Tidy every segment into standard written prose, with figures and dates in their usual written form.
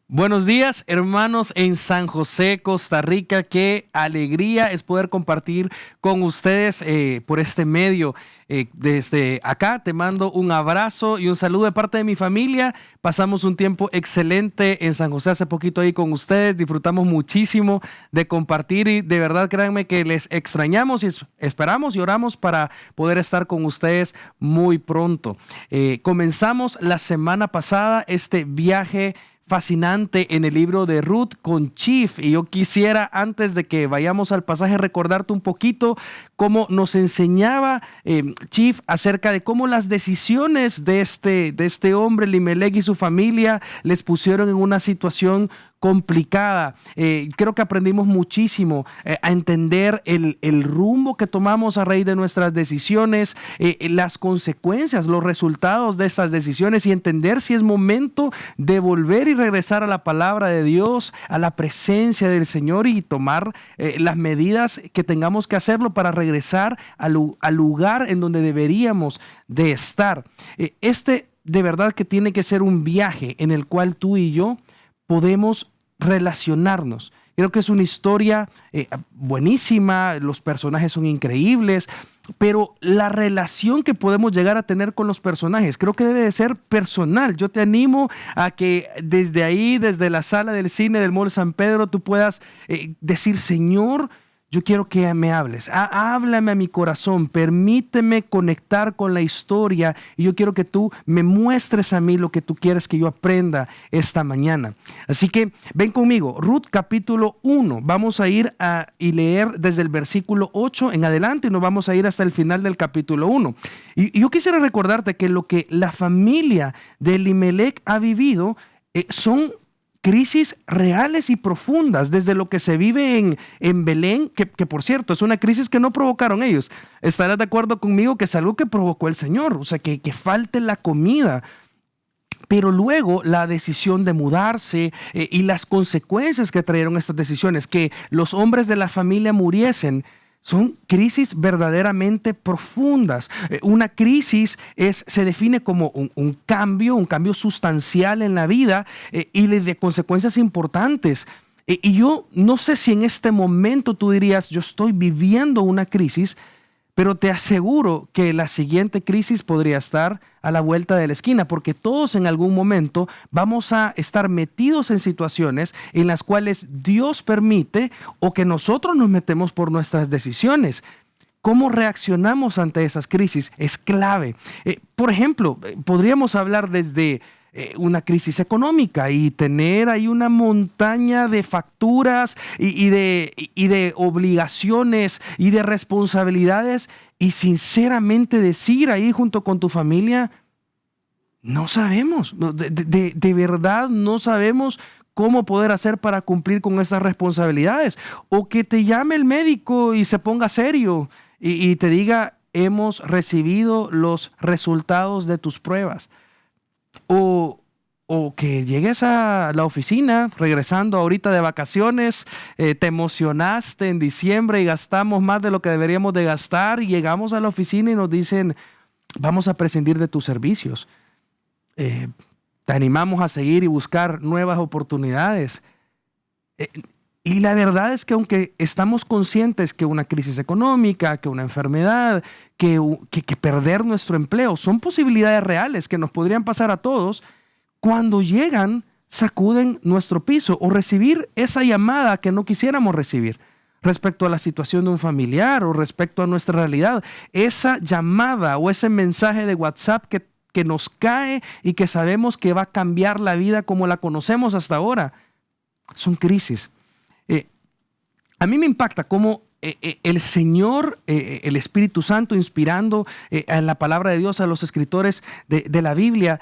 Buenos días, hermanos en San José, Costa Rica. Qué alegría es poder compartir con ustedes por este medio. Desde acá te mando un abrazo y un saludo de parte de mi familia. Pasamos un tiempo excelente en San José hace poquito ahí con ustedes. Disfrutamos muchísimo de compartir y de verdad créanme que les extrañamos y esperamos y oramos para poder estar con ustedes muy pronto. Comenzamos la semana pasada este viaje fascinante en el libro de Ruth con Chief, y yo quisiera, antes de que vayamos al pasaje, recordarte un poquito cómo nos enseñaba Chief acerca de cómo las decisiones de este hombre Elimelech y su familia les pusieron en una situación complicada. Creo que aprendimos muchísimo a entender el rumbo que tomamos a raíz de nuestras decisiones, las consecuencias, los resultados de estas decisiones, y entender si es momento de volver y regresar a la palabra de Dios, a la presencia del Señor, y tomar las medidas que tengamos que hacerlo para regresar al lugar en donde deberíamos de estar. De verdad que tiene que ser un viaje en el cual tú y yo podemos relacionarnos. Creo que es una historia buenísima, los personajes son increíbles, pero la relación que podemos llegar a tener con los personajes creo que debe de ser personal. Yo te animo a que desde ahí, desde la sala del cine del Mall San Pedro, tú puedas decir: Señor, yo quiero que me hables, háblame a mi corazón, permíteme conectar con la historia, y yo quiero que tú me muestres a mí lo que tú quieres que yo aprenda esta mañana. Así que ven conmigo, Ruth capítulo 1, vamos a ir y leer desde el versículo 8 en adelante, y nos vamos a ir hasta el final del capítulo 1. Y yo quisiera recordarte que lo que la familia de Elimelech ha vivido son crisis reales y profundas, desde lo que se vive en Belén, que por cierto es una crisis que no provocaron ellos. Estarás de acuerdo conmigo que es algo que provocó el Señor, o sea, que falte la comida. Pero luego la decisión de mudarse y las consecuencias que trajeron estas decisiones, que los hombres de la familia muriesen, son crisis verdaderamente profundas. Una crisis se define como un cambio sustancial en la vida y de consecuencias importantes. Y yo no sé si en este momento tú dirías: yo estoy viviendo una crisis, pero te aseguro que la siguiente crisis podría estar a la vuelta de la esquina, porque todos en algún momento vamos a estar metidos en situaciones en las cuales Dios permite, o que nosotros nos metemos por nuestras decisiones. ¿Cómo reaccionamos ante esas crisis? Es clave. Por ejemplo, podríamos hablar desde una crisis económica y tener ahí una montaña de facturas y de obligaciones y de responsabilidades, y sinceramente decir ahí junto con tu familia: no sabemos, de verdad no sabemos cómo poder hacer para cumplir con esas responsabilidades. O que te llame el médico y se ponga serio y te diga: hemos recibido los resultados de tus pruebas. O que llegues a la oficina regresando ahorita de vacaciones, te emocionaste en diciembre y gastamos más de lo que deberíamos de gastar, y llegamos a la oficina y nos dicen: vamos a prescindir de tus servicios. Te animamos a seguir y buscar nuevas oportunidades. Y la verdad es que aunque estamos conscientes que una crisis económica, que una enfermedad, que perder nuestro empleo son posibilidades reales que nos podrían pasar a todos, cuando llegan, sacuden nuestro piso, o recibir esa llamada que no quisiéramos recibir respecto a la situación de un familiar o respecto a nuestra realidad. Esa llamada o ese mensaje de WhatsApp que nos cae y que sabemos que va a cambiar la vida como la conocemos hasta ahora, son crisis. A mí me impacta cómo el Señor, el Espíritu Santo, inspirando en la palabra de Dios a los escritores de la Biblia,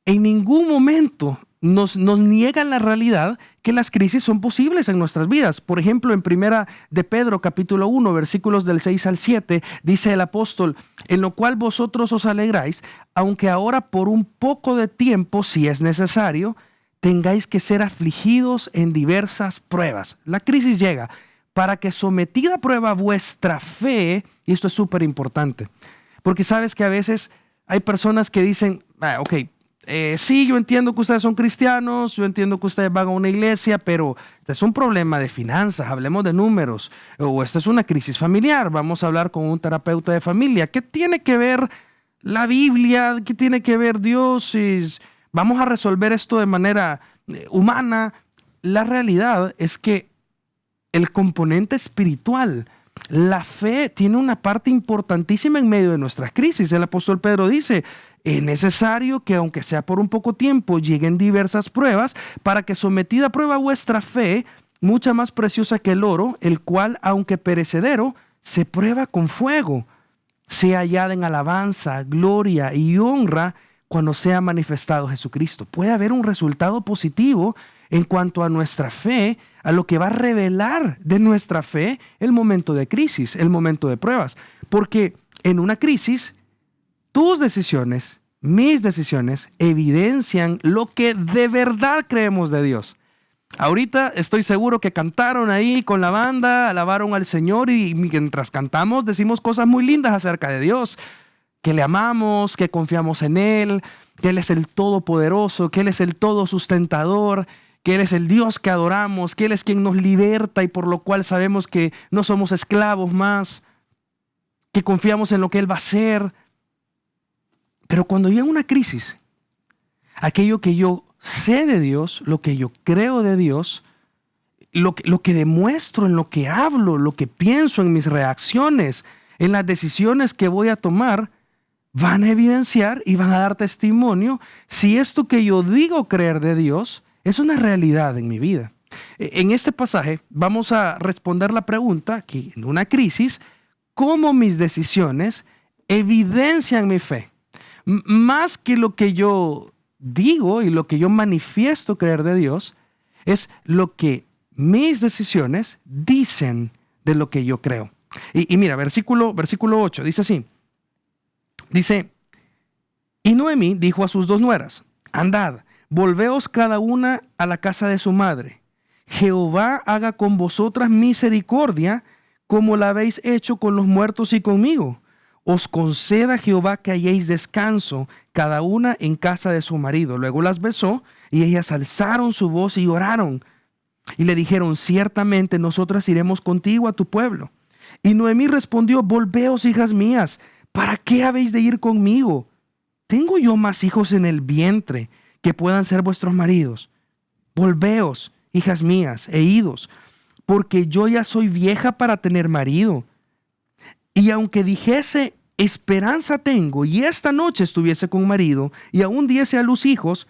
en ningún momento nos niegan la realidad que las crisis son posibles en nuestras vidas. Por ejemplo, en Primera de Pedro, capítulo 1, versículos del 6 al 7, dice el apóstol: en lo cual vosotros os alegráis, aunque ahora por un poco de tiempo, si es necesario, tengáis que ser afligidos en diversas pruebas. La crisis llega para que, sometida a prueba vuestra fe, y esto es súper importante, porque sabes que a veces hay personas que dicen: ok, Sí, yo entiendo que ustedes son cristianos, yo entiendo que ustedes van a una iglesia, pero este es un problema de finanzas, hablemos de números, o esta es una crisis familiar, vamos a hablar con un terapeuta de familia. ¿Qué tiene que ver la Biblia? ¿Qué tiene que ver Dios? Vamos a resolver esto de manera humana. La realidad es que el componente espiritual, la fe, tiene una parte importantísima en medio de nuestras crisis. El apóstol Pedro dice: es necesario que, aunque sea por un poco tiempo, lleguen diversas pruebas, para que, sometida a prueba vuestra fe, mucha más preciosa que el oro, el cual, aunque perecedero, se prueba con fuego, sea hallada en alabanza, gloria y honra cuando sea manifestado Jesucristo. Puede haber un resultado positivo en cuanto a nuestra fe, a lo que va a revelar de nuestra fe el momento de crisis, el momento de pruebas. Porque en una crisis, tus decisiones, mis decisiones, evidencian lo que de verdad creemos de Dios. Ahorita estoy seguro que cantaron ahí con la banda, alabaron al Señor, y mientras cantamos decimos cosas muy lindas acerca de Dios, que le amamos, que confiamos en Él, que Él es el Todopoderoso, que Él es el Todo Sustentador, que Él es el Dios que adoramos, que Él es quien nos liberta y por lo cual sabemos que no somos esclavos más, que confiamos en lo que Él va a hacer. Pero cuando llega una crisis, aquello que yo sé de Dios, lo que yo creo de Dios, lo que demuestro en lo que hablo, lo que pienso, en mis reacciones, en las decisiones que voy a tomar, van a evidenciar y van a dar testimonio si esto que yo digo creer de Dios es una realidad en mi vida. En este pasaje vamos a responder la pregunta que, en una crisis, ¿cómo mis decisiones evidencian mi fe? Más que lo que yo digo y lo que yo manifiesto creer de Dios, es lo que mis decisiones dicen de lo que yo creo. Y mira, versículo 8, dice así. Dice: y Noemí dijo a sus dos nueras: andad, volveos cada una a la casa de su madre. Jehová haga con vosotras misericordia, como la habéis hecho con los muertos y conmigo. Os conceda Jehová que halléis descanso, cada una en casa de su marido. Luego las besó, y ellas alzaron su voz y oraron. Y le dijeron: ciertamente nosotras iremos contigo a tu pueblo. Y Noemí respondió: volveos, hijas mías, ¿para qué habéis de ir conmigo? ¿Tengo yo más hijos en el vientre que puedan ser vuestros maridos? Volveos, hijas mías, e idos, porque yo ya soy vieja para tener marido. Y aunque dijese: esperanza tengo, y esta noche estuviese con marido, y aún diese a luz hijos,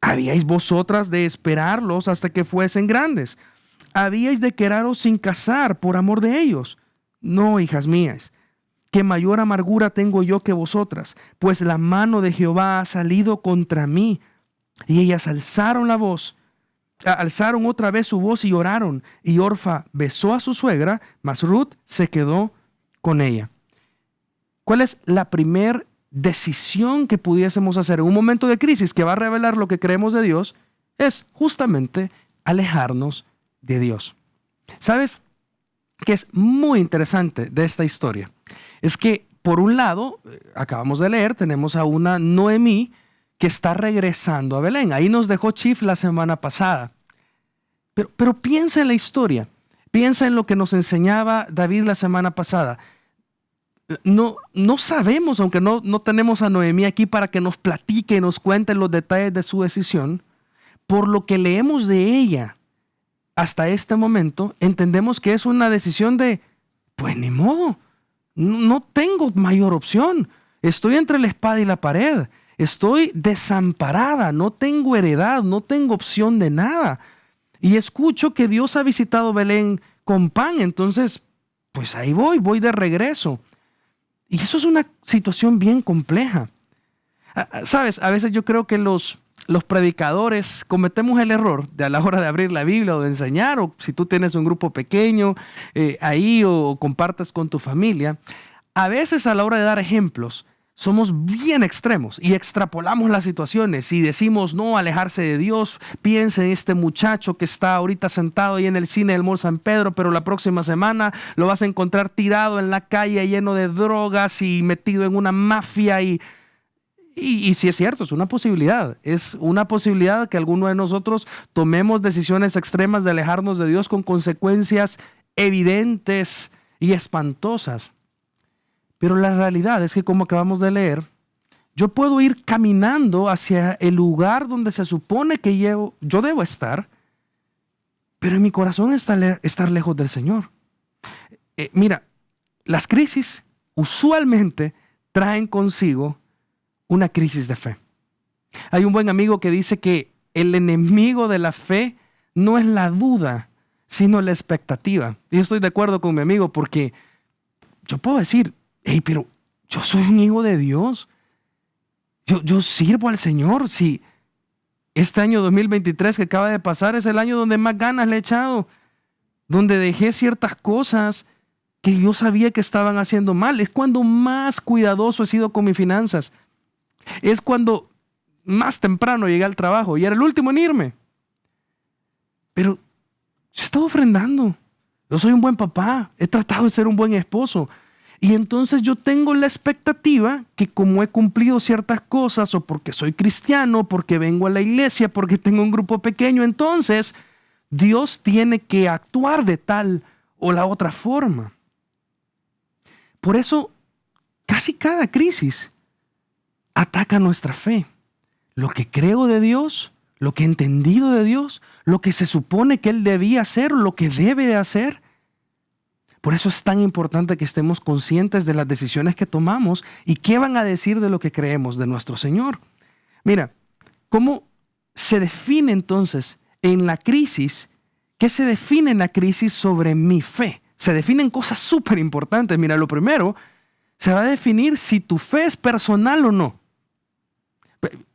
¿habíais vosotras de esperarlos hasta que fuesen grandes? ¿Habíais de quedaros sin casar por amor de ellos? No, hijas mías, que mayor amargura tengo yo que vosotras, pues la mano de Jehová ha salido contra mí. Y ellas alzaron otra vez su voz y oraron, y Orfa besó a su suegra, mas Ruth se quedó con ella. ¿Cuál es la primer decisión que pudiésemos hacer en un momento de crisis que va a revelar lo que creemos de Dios? Es justamente alejarnos de Dios. ¿Sabes qué es muy interesante de esta historia? Es que, por un lado, acabamos de leer, tenemos a una Noemí que está regresando a Belén. Ahí nos dejó Chief la semana pasada. Pero piensa en la historia. Piensa en lo que nos enseñaba David la semana pasada. No sabemos, aunque no tenemos a Noemí aquí para que nos platique y nos cuente los detalles de su decisión. Por lo que leemos de ella hasta este momento, entendemos que es una decisión de, pues ni modo, no tengo mayor opción. Estoy entre la espada y la pared. Estoy desamparada, no tengo heredad, no tengo opción de nada. Y escucho que Dios ha visitado Belén con pan, entonces, pues ahí voy de regreso. Y eso es una situación bien compleja. ¿Sabes? A veces yo creo que los predicadores cometemos el error de, a la hora de abrir la Biblia o de enseñar, o si tú tienes un grupo pequeño ahí o compartes con tu familia, a veces a la hora de dar ejemplos, somos bien extremos y extrapolamos las situaciones y decimos: no, alejarse de Dios. Piensa en este muchacho que está ahorita sentado ahí en el cine del Mall San Pedro, pero la próxima semana lo vas a encontrar tirado en la calle lleno de drogas y metido en una mafia. Y Y sí es cierto, es una posibilidad. Es una posibilidad que alguno de nosotros tomemos decisiones extremas de alejarnos de Dios con consecuencias evidentes y espantosas. Pero la realidad es que, como acabamos de leer, yo puedo ir caminando hacia el lugar donde se supone que yo debo estar, pero en mi corazón estar lejos del Señor. Mira, las crisis usualmente traen consigo una crisis de fe. Hay un buen amigo que dice que el enemigo de la fe no es la duda, sino la expectativa. Y yo estoy de acuerdo con mi amigo porque yo puedo decir, hey, pero yo soy un hijo de Dios. Yo sirvo al Señor. Si este año 2023 que acaba de pasar es el año donde más ganas le he echado, donde dejé ciertas cosas que yo sabía que estaban haciendo mal. Es cuando más cuidadoso he sido con mis finanzas. Es cuando más temprano llegué al trabajo y era el último en irme. Pero yo he estado ofrendando. Yo soy un buen papá. He tratado de ser un buen esposo. Y entonces yo tengo la expectativa que, como he cumplido ciertas cosas, o porque soy cristiano, porque vengo a la iglesia, porque tengo un grupo pequeño, entonces Dios tiene que actuar de tal o la otra forma. Por eso, casi cada crisis ataca nuestra fe. Lo que creo de Dios, lo que he entendido de Dios, lo que se supone que Él debía hacer, lo que debe de hacer. Por eso es tan importante que estemos conscientes de las decisiones que tomamos y qué van a decir de lo que creemos de nuestro Señor. Mira, ¿cómo se define entonces en la crisis? ¿Qué se define en la crisis sobre mi fe? Se definen cosas súper importantes. Mira, lo primero, se va a definir si tu fe es personal o no.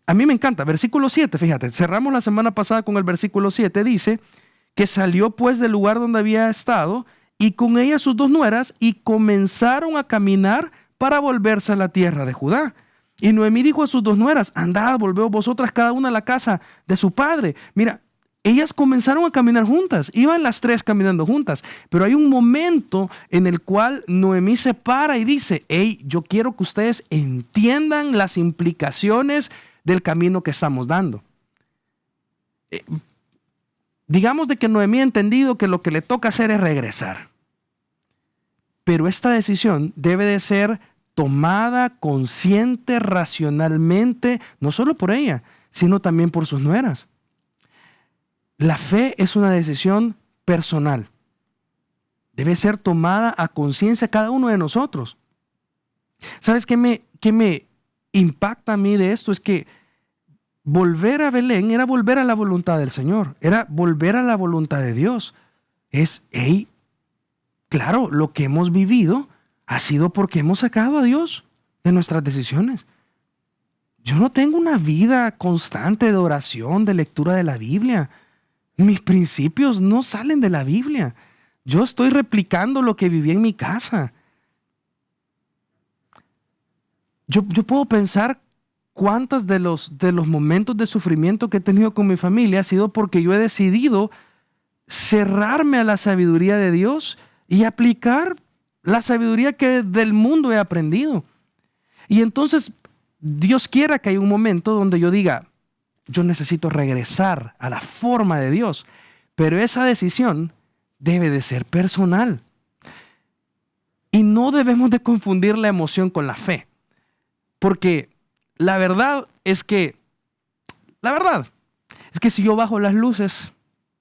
A mí me encanta, versículo 7, fíjate, cerramos la semana pasada con el versículo 7, dice que salió pues del lugar donde había estado y con ella sus 2 nueras y comenzaron a caminar para volverse a la tierra de Judá. Y Noemí dijo a sus 2 nueras, andad, volveos vosotras cada una a la casa de su padre. Mira, ellas comenzaron a caminar juntas, iban las 3 caminando juntas, pero hay un momento en el cual Noemí se para y dice, hey, yo quiero que ustedes entiendan las implicaciones del camino que estamos dando. Digamos de que Noemí ha entendido que lo que le toca hacer es regresar. Pero esta decisión debe de ser tomada consciente, racionalmente, no solo por ella, sino también por sus nueras. La fe es una decisión personal. Debe ser tomada a conciencia cada uno de nosotros. ¿Sabes qué me impacta a mí de esto? Es que volver a Belén era volver a la voluntad del Señor, era volver a la voluntad de Dios. Hey, claro, lo que hemos vivido ha sido porque hemos sacado a Dios de nuestras decisiones. Yo no tengo una vida constante de oración, de lectura de la Biblia. Mis principios no salen de la Biblia. Yo estoy replicando lo que viví en mi casa. Yo puedo pensar cuántos de los momentos de sufrimiento que he tenido con mi familia ha sido porque yo he decidido cerrarme a la sabiduría de Dios y aplicar la sabiduría que del mundo he aprendido. Y entonces Dios quiera que haya un momento donde yo diga, yo necesito regresar a la forma de Dios, pero esa decisión debe de ser personal. Y no debemos de confundir la emoción con la fe, porque la verdad es que si yo bajo las luces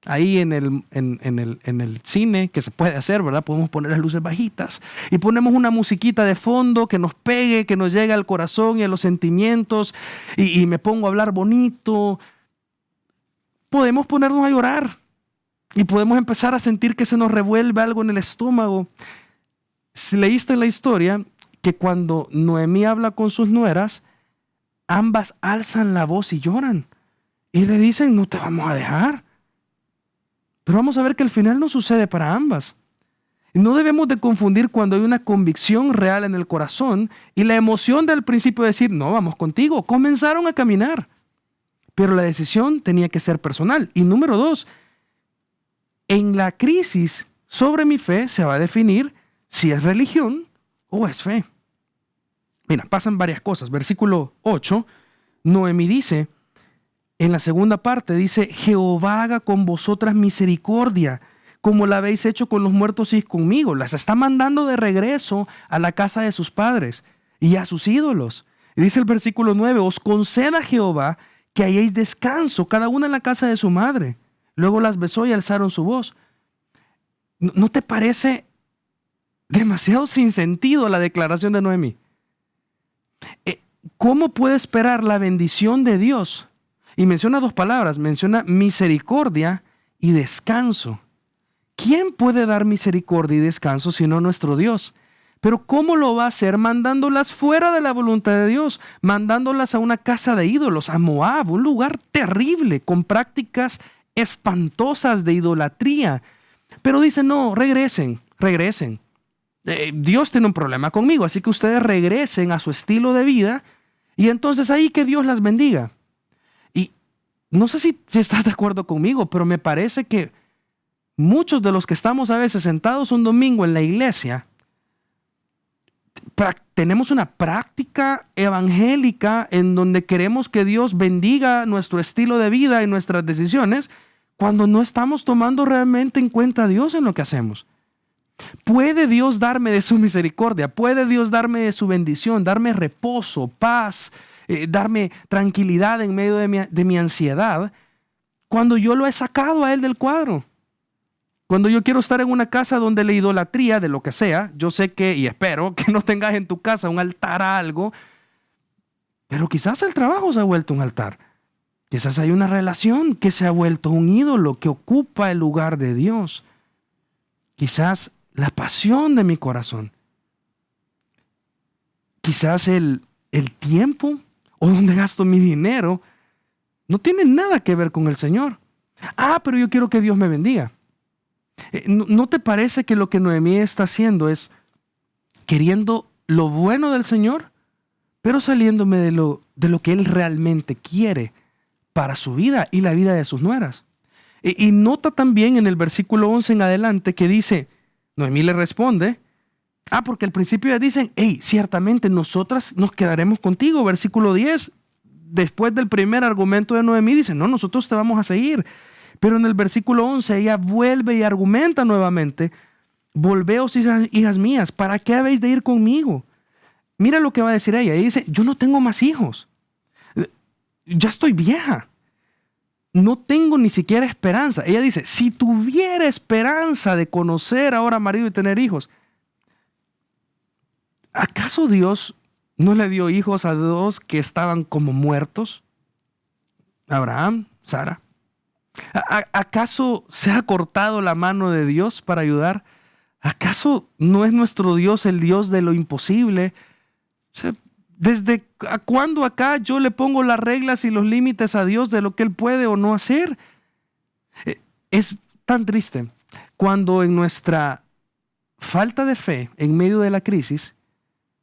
ahí en el cine, que se puede hacer, ¿verdad? Podemos poner las luces bajitas y ponemos una musiquita de fondo que nos pegue, que nos llegue al corazón y a los sentimientos y me pongo a hablar bonito. Podemos ponernos a llorar y podemos empezar a sentir que se nos revuelve algo en el estómago. Si leíste la historia que cuando Noemí habla con sus nueras, ambas alzan la voz y lloran y le dicen, no te vamos a dejar. Pero vamos a ver que al final no sucede para ambas. Y no debemos de confundir cuando hay una convicción real en el corazón y la emoción del principio de decir, no, vamos contigo. Comenzaron a caminar, pero la decisión tenía que ser personal. Y número 2, en la crisis sobre mi fe se va a definir si es religión o es fe. Mira, pasan varias cosas. Versículo 8, Noemí dice, en la segunda parte, dice, Jehová haga con vosotras misericordia, como la habéis hecho con los muertos y conmigo. Las está mandando de regreso a la casa de sus padres y a sus ídolos. Y dice el versículo 9, os conceda Jehová que halléis descanso, cada una en la casa de su madre. Luego las besó y alzaron su voz. ¿No te parece demasiado sin sentido la declaración de Noemí? ¿Cómo puede esperar la bendición de Dios? Y menciona dos palabras, menciona misericordia y descanso. ¿Quién puede dar misericordia y descanso sino nuestro Dios? Pero ¿cómo lo va a hacer? Mandándolas fuera de la voluntad de Dios, mandándolas a una casa de ídolos, a Moab, un lugar terrible, con prácticas espantosas de idolatría. Pero dice, no, regresen. Dios tiene un problema conmigo, así que ustedes regresen a su estilo de vida y entonces ahí que Dios las bendiga. Y no sé si estás de acuerdo conmigo, pero me parece que muchos de los que estamos a veces sentados un domingo en la iglesia, tenemos una práctica evangélica en donde queremos que Dios bendiga nuestro estilo de vida y nuestras decisiones cuando no estamos tomando realmente en cuenta a Dios en lo que hacemos. ¿Puede Dios darme de su misericordia? ¿Puede Dios darme de su bendición? Darme reposo, paz, darme tranquilidad en medio de mi ansiedad cuando yo lo he sacado a Él del cuadro? Cuando yo quiero estar en una casa donde la idolatría, de lo que sea, yo sé que y espero que no tengas en tu casa un altar a algo, pero quizás el trabajo se ha vuelto un altar. Quizás hay una relación que se ha vuelto un ídolo que ocupa el lugar de Dios. Quizás la pasión de mi corazón. Quizás el tiempo o donde gasto mi dinero no tiene nada que ver con el Señor. Pero yo quiero que Dios me bendiga. ¿No te parece que lo que Noemí está haciendo es queriendo lo bueno del Señor, pero saliéndome de lo que Él realmente quiere para su vida y la vida de sus nueras? Y nota también en el versículo 11 en adelante que dice, Noemí le responde, porque al principio ya dicen, ciertamente nosotras nos quedaremos contigo. Versículo 10, después del primer argumento de Noemí, dice, no, nosotros te vamos a seguir. Pero en el versículo 11 ella vuelve y argumenta nuevamente, volveos hijas mías, ¿para qué habéis de ir conmigo? Mira lo que va a decir ella. Ella dice, yo no tengo más hijos. Ya estoy vieja. No tengo ni siquiera esperanza. Ella dice, si tuviera esperanza de conocer ahora marido y tener hijos, ¿acaso Dios no le dio hijos a dos que estaban como muertos? Abraham, Sara. ¿Acaso se ha cortado la mano de Dios para ayudar? ¿Acaso no es nuestro Dios el Dios de lo imposible? O sea, ¿desde cuándo acá yo le pongo las reglas y los límites a Dios de lo que Él puede o no hacer? Es tan triste cuando en nuestra falta de fe en medio de la crisis,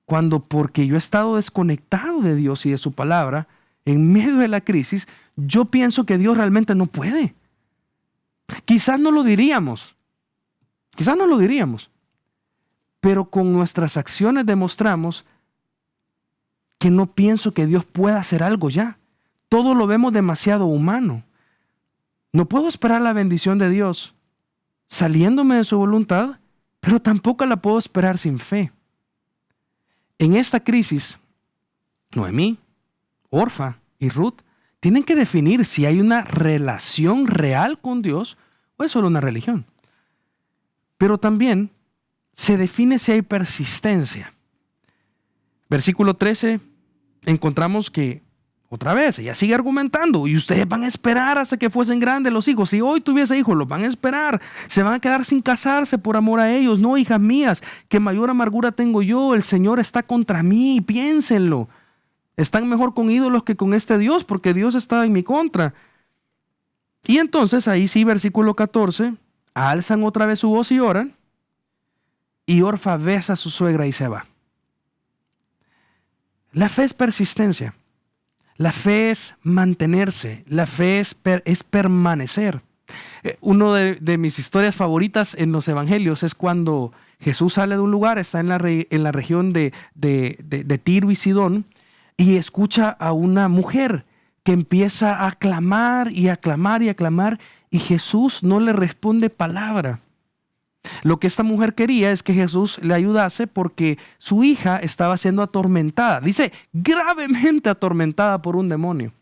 cuando porque yo he estado desconectado de Dios y de su palabra, en medio de la crisis, yo pienso que Dios realmente no puede. Quizás no lo diríamos, pero con nuestras acciones demostramos que no pienso que Dios pueda hacer algo ya. Todo lo vemos demasiado humano. No puedo esperar la bendición de Dios saliéndome de su voluntad, pero tampoco la puedo esperar sin fe. En esta crisis, Noemí, Orfa y Ruth tienen que definir si hay una relación real con Dios o es solo una religión. Pero también se define si hay persistencia. Versículo 13, encontramos que otra vez ella sigue argumentando y ustedes van a esperar hasta que fuesen grandes los hijos. Si hoy tuviese hijos, los van a esperar. Se van a quedar sin casarse por amor a ellos. No, hijas mías, que mayor amargura tengo yo. El Señor está contra mí. Piénsenlo. Están mejor con ídolos que con este Dios, porque Dios está en mi contra. Y entonces ahí sí, versículo 14, alzan otra vez su voz y oran. Y Orfa besa a su suegra y se va. La fe es persistencia. La fe es mantenerse. La fe es permanecer. Una de mis historias favoritas en los evangelios es cuando Jesús sale de un lugar, está en la región de Tiro y Sidón, y escucha a una mujer que empieza a clamar y a clamar y a clamar, y Jesús no le responde palabra. Lo que esta mujer quería es que Jesús le ayudase porque su hija estaba siendo atormentada. Dice, gravemente atormentada por un demonio.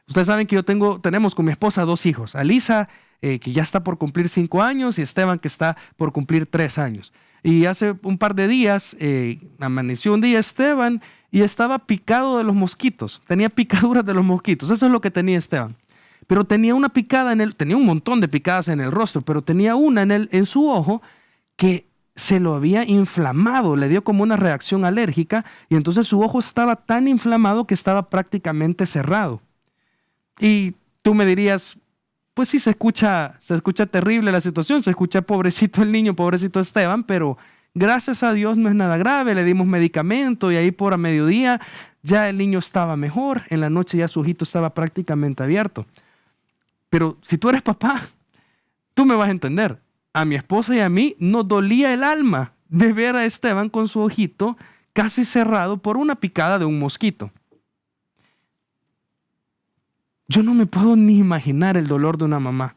Ustedes saben que tenemos con mi esposa 2 hijos. Alisa, que ya está por cumplir 5 años, y Esteban, que está por cumplir 3 años. Y hace un par de días, amaneció un día Esteban y estaba picado de los mosquitos. Tenía picaduras de los mosquitos. Eso es lo que tenía Esteban. Pero tenía una picada tenía un montón de picadas en el rostro, pero tenía una en su ojo que se lo había inflamado, le dio como una reacción alérgica, y entonces su ojo estaba tan inflamado que estaba prácticamente cerrado. Y tú me dirías, pues sí, se escucha terrible la situación, se escucha pobrecito el niño, pobrecito Esteban, pero gracias a Dios no es nada grave, le dimos medicamento y ahí por a mediodía ya el niño estaba mejor, en la noche ya su ojito estaba prácticamente abierto. Pero si tú eres papá, tú me vas a entender. A mi esposa y a mí nos dolía el alma de ver a Esteban con su ojito casi cerrado por una picada de un mosquito. Yo no me puedo ni imaginar el dolor de una mamá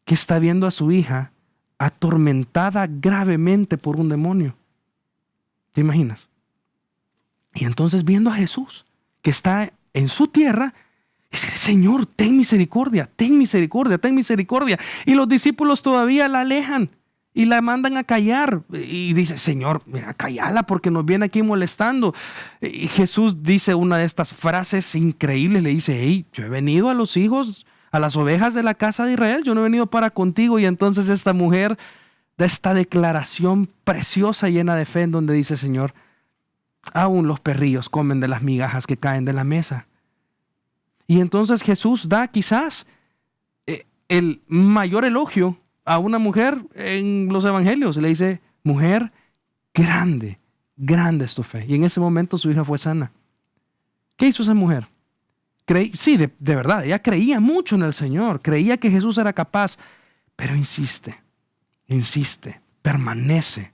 que está viendo a su hija atormentada gravemente por un demonio. ¿Te imaginas? Y entonces viendo a Jesús, que está en su tierra, dice, Señor, ten misericordia, ten misericordia, ten misericordia. Y los discípulos todavía la alejan y la mandan a callar. Y dice, Señor, mira, cállala porque nos viene aquí molestando. Y Jesús dice una de estas frases increíbles, le dice, hey, yo he venido a los hijos, a las ovejas de la casa de Israel, yo no he venido para contigo. Y entonces esta mujer da esta declaración preciosa, llena de fe, en donde dice, Señor, aún los perrillos comen de las migajas que caen de la mesa. Y entonces Jesús da quizás el mayor elogio a una mujer en los evangelios. Le dice, mujer, grande, grande es tu fe. Y en ese momento su hija fue sana. ¿Qué hizo esa mujer? Sí, de verdad, ella creía mucho en el Señor, creía que Jesús era capaz, pero insiste, permanece,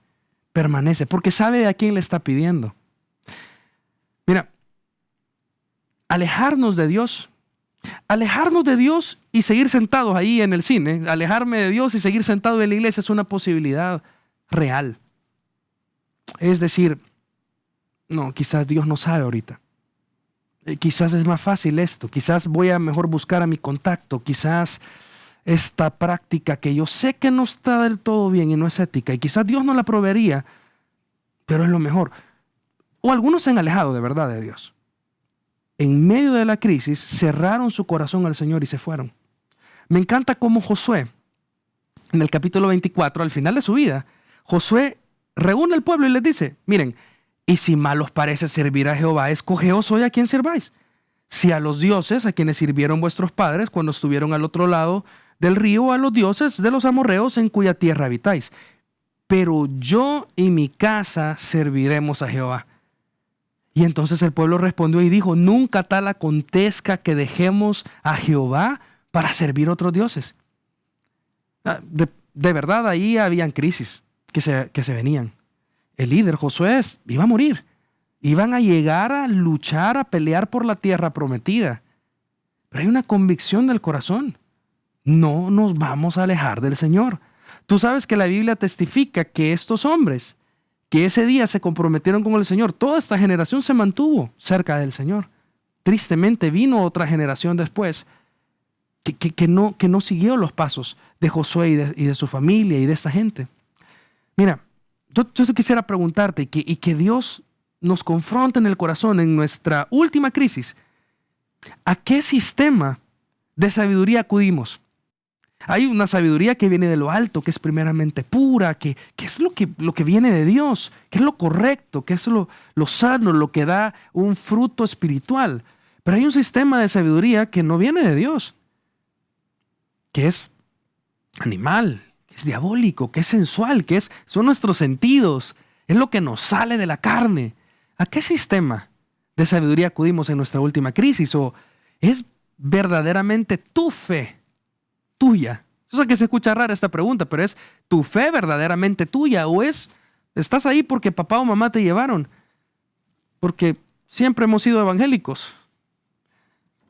porque sabe a quién le está pidiendo. Mira, alejarnos de Dios y seguir sentados ahí en el cine, alejarme de Dios y seguir sentado en la iglesia es una posibilidad real. Es decir, no, quizás Dios no sabe ahorita. Quizás es más fácil esto, quizás voy a mejor buscar a mi contacto, quizás esta práctica que yo sé que no está del todo bien y no es ética, y quizás Dios no la proveería, pero es lo mejor. O algunos se han alejado de verdad de Dios. En medio de la crisis cerraron su corazón al Señor y se fueron. Me encanta cómo Josué, en el capítulo 24, al final de su vida, Josué reúne al pueblo y les dice, miren, y si mal os parece servir a Jehová, escogeos hoy a quién sirváis. Si a los dioses a quienes sirvieron vuestros padres cuando estuvieron al otro lado del río, o a los dioses de los amorreos en cuya tierra habitáis. Pero yo y mi casa serviremos a Jehová. Y entonces el pueblo respondió y dijo, nunca tal acontezca que dejemos a Jehová para servir a otros dioses. De verdad, ahí habían crisis que se venían. El líder, Josué, iba a morir. Iban a llegar a luchar, a pelear por la tierra prometida. Pero hay una convicción del corazón. No nos vamos a alejar del Señor. Tú sabes que la Biblia testifica que estos hombres, que ese día se comprometieron con el Señor, toda esta generación se mantuvo cerca del Señor. Tristemente vino otra generación después que no siguió los pasos de Josué y de su familia y de esta gente. Mira, yo quisiera preguntarte y que Dios nos confronte en el corazón en nuestra última crisis. ¿A qué sistema de sabiduría acudimos? Hay una sabiduría que viene de lo alto, que es primeramente pura, que es lo que viene de Dios, que es lo correcto, que es lo sano, lo que da un fruto espiritual. Pero hay un sistema de sabiduría que no viene de Dios, que es animal, que es diabólico, que es sensual, son nuestros sentidos, es lo que nos sale de la carne. ¿A qué sistema de sabiduría acudimos en nuestra última crisis? ¿O es verdaderamente tu fe? Tuya. Yo sé que se escucha rara esta pregunta, pero ¿es tu fe verdaderamente tuya o estás ahí porque papá o mamá te llevaron? Porque siempre hemos sido evangélicos,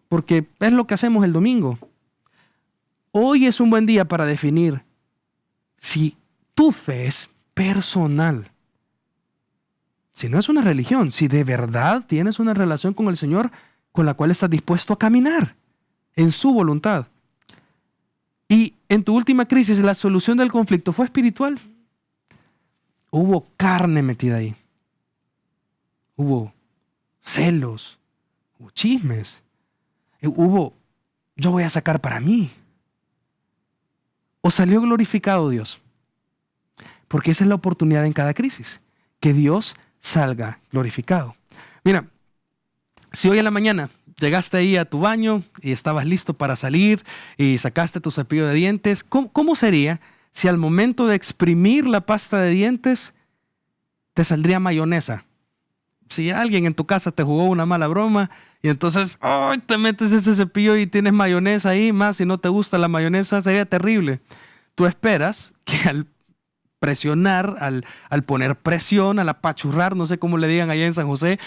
porque es lo que hacemos el domingo. Hoy es un buen día para definir si tu fe es personal. Si no es una religión, si de verdad tienes una relación con el Señor con la cual estás dispuesto a caminar en su voluntad. Y en tu última crisis, la solución del conflicto fue espiritual. Hubo carne metida ahí. Hubo celos, hubo chismes, hubo, yo voy a sacar para mí. ¿O salió glorificado Dios? Porque esa es la oportunidad en cada crisis, que Dios salga glorificado. Mira, si hoy en la mañana llegaste ahí a tu baño y estabas listo para salir y sacaste tu cepillo de dientes, ¿cómo sería si al momento de exprimir la pasta de dientes te saldría mayonesa? Si alguien en tu casa te jugó una mala broma y entonces te metes ese cepillo y tienes mayonesa ahí, más si no te gusta la mayonesa, sería terrible. Tú esperas que al presionar, al poner presión, al apachurrar, no sé cómo le digan allá en San José,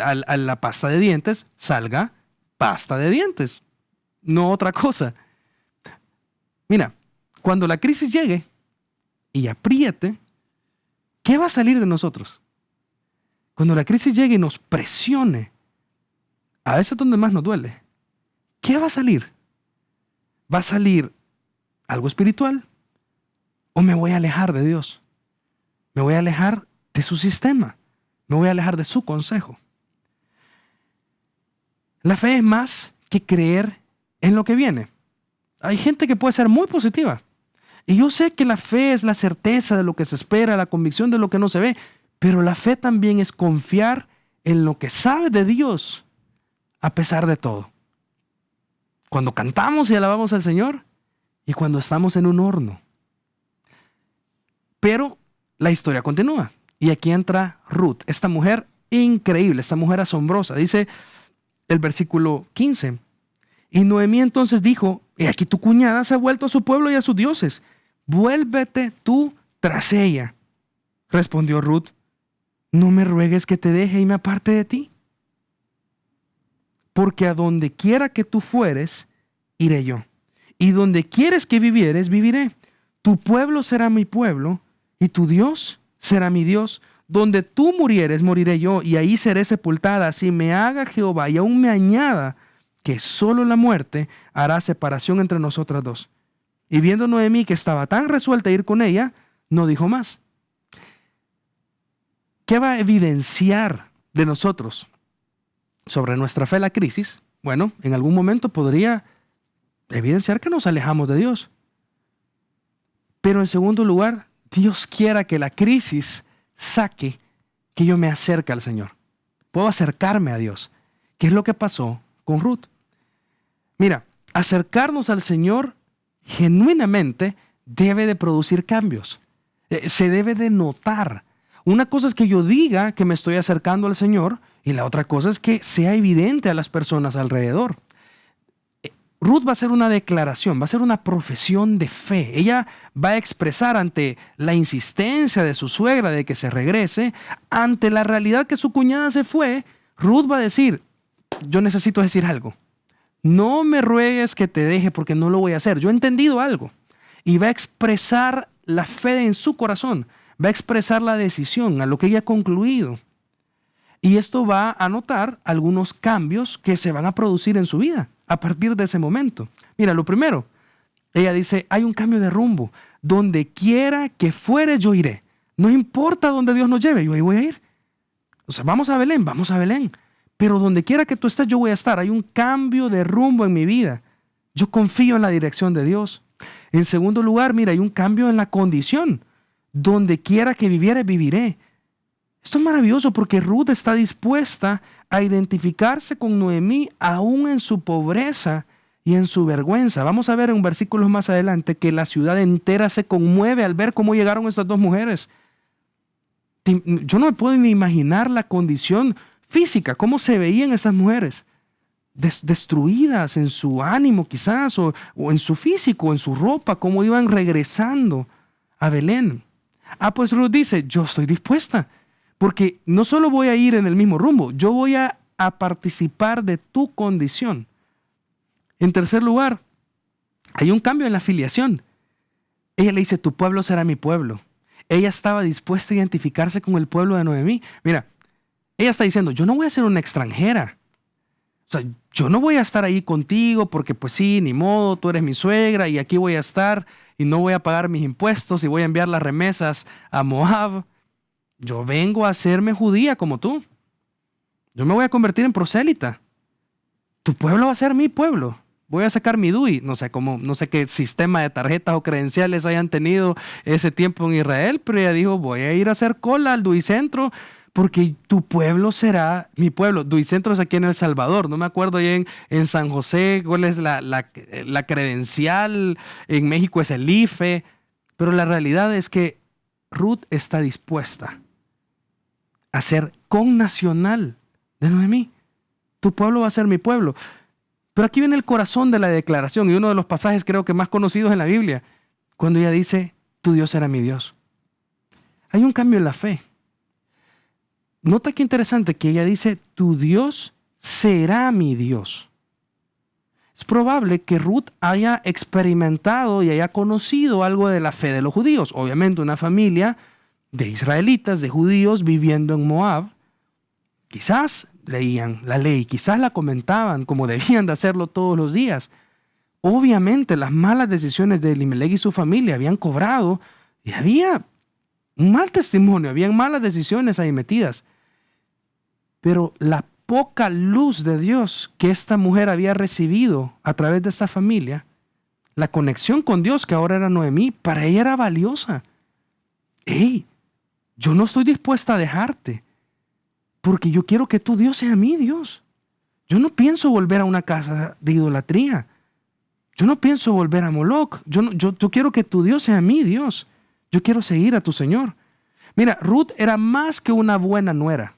a la pasta de dientes, salga pasta de dientes, no otra cosa. Mira, cuando la crisis llegue y apriete, ¿qué va a salir de nosotros? Cuando la crisis llegue y nos presione, a veces es donde más nos duele, ¿qué va a salir? ¿Va a salir algo espiritual? ¿O me voy a alejar de Dios? Me voy a alejar de su sistema. Me voy a alejar de su consejo. La fe es más que creer en lo que viene. Hay gente que puede ser muy positiva. Y yo sé que la fe es la certeza de lo que se espera, la convicción de lo que no se ve. Pero la fe también es confiar en lo que sabe de Dios a pesar de todo. Cuando cantamos y alabamos al Señor y cuando estamos en un horno. Pero la historia continúa. Y aquí entra Ruth, esta mujer increíble, esta mujer asombrosa. Dice el versículo 15. Y Noemí entonces dijo, he aquí tu cuñada se ha vuelto a su pueblo y a sus dioses. Vuélvete tú tras ella. Respondió Ruth, no me ruegues que te deje y me aparte de ti. Porque a donde quiera que tú fueres, iré yo. Y donde quieres que vivieres, viviré. Tu pueblo será mi pueblo y tu Dios será mi Dios. Donde tú murieres, moriré yo, y ahí seré sepultada. Si me haga Jehová y aún me añada que solo la muerte hará separación entre nosotras dos. Y viendo Noemí que estaba tan resuelta a ir con ella, no dijo más. ¿Qué va a evidenciar de nosotros sobre nuestra fe la crisis? Bueno, en algún momento podría evidenciar que nos alejamos de Dios. Pero en segundo lugar, Dios quiera que la crisis saque que yo me acerque al Señor. Puedo acercarme a Dios. ¿Qué es lo que pasó con Ruth? Mira, acercarnos al Señor genuinamente debe de producir cambios. Se debe de notar. Una cosa es que yo diga que me estoy acercando al Señor y la otra cosa es que sea evidente a las personas alrededor. Ruth va a hacer una declaración, va a hacer una profesión de fe. Ella va a expresar ante la insistencia de su suegra de que se regrese, ante la realidad que su cuñada se fue, Ruth va a decir, yo necesito decir algo. No me ruegues que te deje porque no lo voy a hacer. Yo he entendido algo. Y va a expresar la fe en su corazón. Va a expresar la decisión, a lo que ella ha concluido. Y esto va a notar algunos cambios que se van a producir en su vida a partir de ese momento. Mira, lo primero, ella dice, hay un cambio de rumbo. Donde quiera que fuere, yo iré. No importa dónde Dios nos lleve, yo ahí voy a ir. O sea, vamos a Belén. Pero donde quiera que tú estés, yo voy a estar. Hay un cambio de rumbo en mi vida. Yo confío en la dirección de Dios. En segundo lugar, mira, hay un cambio en la condición. Donde quiera que viviere, viviré. Esto es maravilloso porque Ruth está dispuesta a identificarse con Noemí aún en su pobreza y en su vergüenza. Vamos a ver en versículos más adelante que la ciudad entera se conmueve al ver cómo llegaron estas dos mujeres. Yo no me puedo ni imaginar la condición física, cómo se veían esas mujeres. destruidas en su ánimo quizás, o en su físico, en su ropa, cómo iban regresando a Belén. Pues Ruth dice, yo estoy dispuesta, porque no solo voy a ir en el mismo rumbo, yo voy a participar de tu condición. En tercer lugar, hay un cambio en la filiación. Ella le dice, tu pueblo será mi pueblo. Ella estaba dispuesta a identificarse con el pueblo de Noemí. Mira, ella está diciendo, yo no voy a ser una extranjera. O sea, yo no voy a estar ahí contigo porque pues sí, ni modo, tú eres mi suegra y aquí voy a estar y no voy a pagar mis impuestos y voy a enviar las remesas a Moab. Yo vengo a hacerme judía como tú. Yo me voy a convertir en prosélita. Tu pueblo va a ser mi pueblo. Voy a sacar mi DUI. No sé qué sistema de tarjetas o credenciales hayan tenido ese tiempo en Israel, pero ella dijo, voy a ir a hacer cola al DUI Centro porque tu pueblo será mi pueblo. DUI Centro es aquí en El Salvador. No me acuerdo ya en San José cuál es la credencial. En México es el IFE. Pero la realidad es que Ruth está dispuesta a ser connacional de Noemí. Tu pueblo va a ser mi pueblo. Pero aquí viene el corazón de la declaración y uno de los pasajes creo que más conocidos en la Biblia, cuando ella dice, tu Dios será mi Dios. Hay un cambio en la fe. Nota qué interesante que ella dice, tu Dios será mi Dios. Es probable que Ruth haya experimentado y haya conocido algo de la fe de los judíos. Obviamente una familia de israelitas, de judíos viviendo en Moab. Quizás leían la ley, quizás la comentaban como debían de hacerlo todos los días. Obviamente las malas decisiones de Elimelech y su familia habían cobrado y había un mal testimonio, habían malas decisiones ahí metidas. Pero la poca luz de Dios que esta mujer había recibido a través de esta familia, la conexión con Dios que ahora era Noemí, para ella era valiosa. Hey, yo no estoy dispuesta a dejarte, porque yo quiero que tu Dios sea mi Dios. Yo no pienso volver a una casa de idolatría. Yo no pienso volver a Moloc. Yo quiero que tu Dios sea mi Dios. Yo quiero seguir a tu Señor. Mira, Ruth era más que una buena nuera.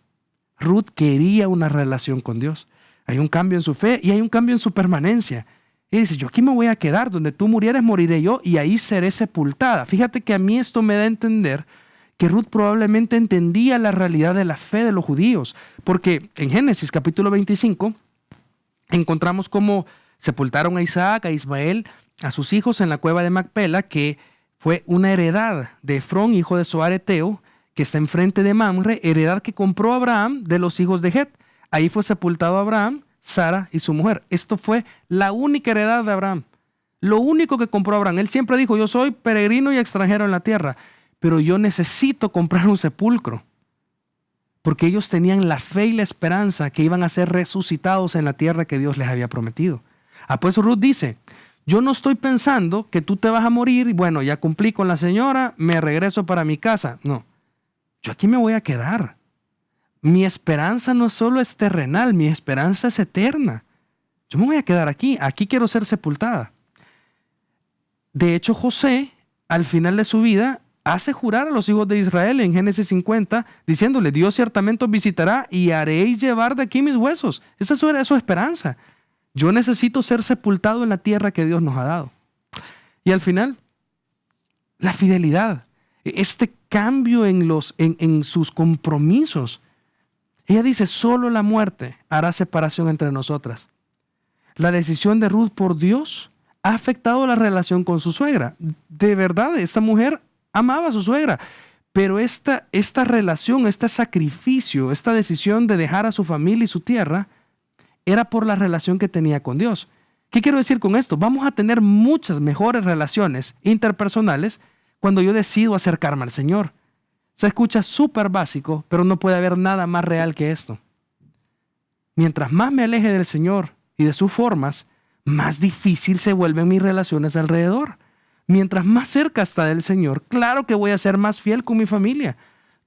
Ruth quería una relación con Dios. Hay un cambio en su fe y hay un cambio en su permanencia. Y dice, yo aquí me voy a quedar, donde tú murieres moriré yo y ahí seré sepultada. Fíjate que a mí esto me da a entender que Ruth probablemente entendía la realidad de la fe de los judíos, porque en Génesis capítulo 25 encontramos cómo sepultaron a Isaac, a Ismael, a sus hijos en la cueva de Macpela, que fue una heredad de Efrón, hijo de Zoar Eteo, que está enfrente de Mamre, heredad que compró Abraham de los hijos de Het. Ahí fue sepultado Abraham, Sara y su mujer. Esto fue la única heredad de Abraham. Lo único que compró Abraham. Él siempre dijo, yo soy peregrino y extranjero en la tierra, pero yo necesito comprar un sepulcro. Porque ellos tenían la fe y la esperanza que iban a ser resucitados en la tierra que Dios les había prometido. Pues Ruth dice, yo no estoy pensando que tú te vas a morir y bueno, ya cumplí con la señora, me regreso para mi casa. No. Yo aquí me voy a quedar. Mi esperanza no solo es terrenal, mi esperanza es eterna. Yo me voy a quedar aquí, aquí quiero ser sepultada. De hecho, José, al final de su vida, hace jurar a los hijos de Israel en Génesis 50, diciéndole, Dios ciertamente os visitará y haréis llevar de aquí mis huesos. Esa era su esperanza. Yo necesito ser sepultado en la tierra que Dios nos ha dado. Y al final, la fidelidad. Este cambio en sus compromisos. Ella dice, solo la muerte hará separación entre nosotras. La decisión de Ruth por Dios ha afectado la relación con su suegra. De verdad, esta mujer amaba a su suegra, pero esta relación, este sacrificio, esta decisión de dejar a su familia y su tierra, era por la relación que tenía con Dios. ¿Qué quiero decir con esto? Vamos a tener muchas mejores relaciones interpersonales cuando yo decido acercarme al Señor. Se escucha súper básico, pero no puede haber nada más real que esto. Mientras más me aleje del Señor y de sus formas, más difícil se vuelven mis relaciones alrededor. Mientras más cerca está del Señor, claro que voy a ser más fiel con mi familia.